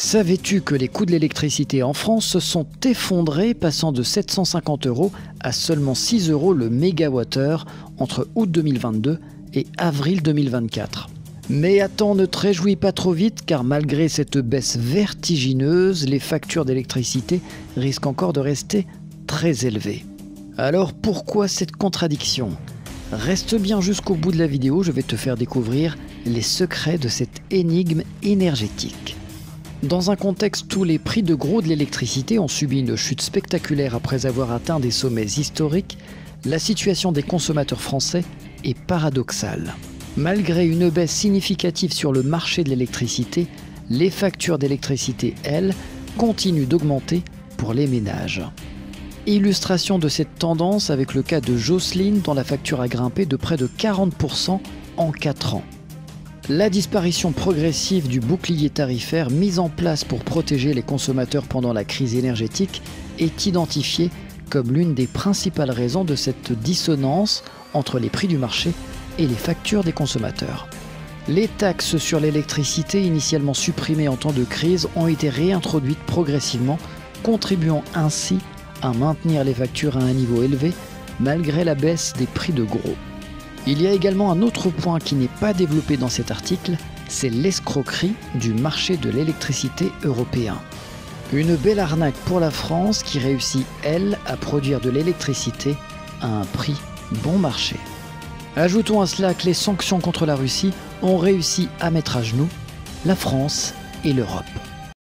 Savais-tu que les coûts de l'électricité en France se sont effondrés, passant de 750 € à seulement 6 € le mégawattheure entre août 2022 et avril 2024 ? Mais attends, ne te réjouis pas trop vite, car malgré cette baisse vertigineuse, les factures d'électricité risquent encore de rester très élevées. Alors pourquoi cette contradiction ? Reste bien jusqu'au bout de la vidéo, je vais te faire découvrir les secrets de cette énigme énergétique. Dans un contexte où les prix de gros de l'électricité ont subi une chute spectaculaire après avoir atteint des sommets historiques, la situation des consommateurs français est paradoxale. Malgré une baisse significative sur le marché de l'électricité, les factures d'électricité, elles, continuent d'augmenter pour les ménages. Illustration de cette tendance avec le cas de Jocelyne, dont la facture a grimpé de près de 40% en 4 ans. La disparition progressive du bouclier tarifaire mis en place pour protéger les consommateurs pendant la crise énergétique est identifiée comme l'une des principales raisons de cette dissonance entre les prix du marché et les factures des consommateurs. Les taxes sur l'électricité, initialement supprimées en temps de crise, ont été réintroduites progressivement, contribuant ainsi à maintenir les factures à un niveau élevé malgré la baisse des prix de gros. Il y a également un autre point qui n'est pas développé dans cet article, c'est l'escroquerie du marché de l'électricité européen. Une belle arnaque pour la France qui réussit, elle, à produire de l'électricité à un prix bon marché. Ajoutons à cela que les sanctions contre la Russie ont réussi à mettre à genoux la France et l'Europe.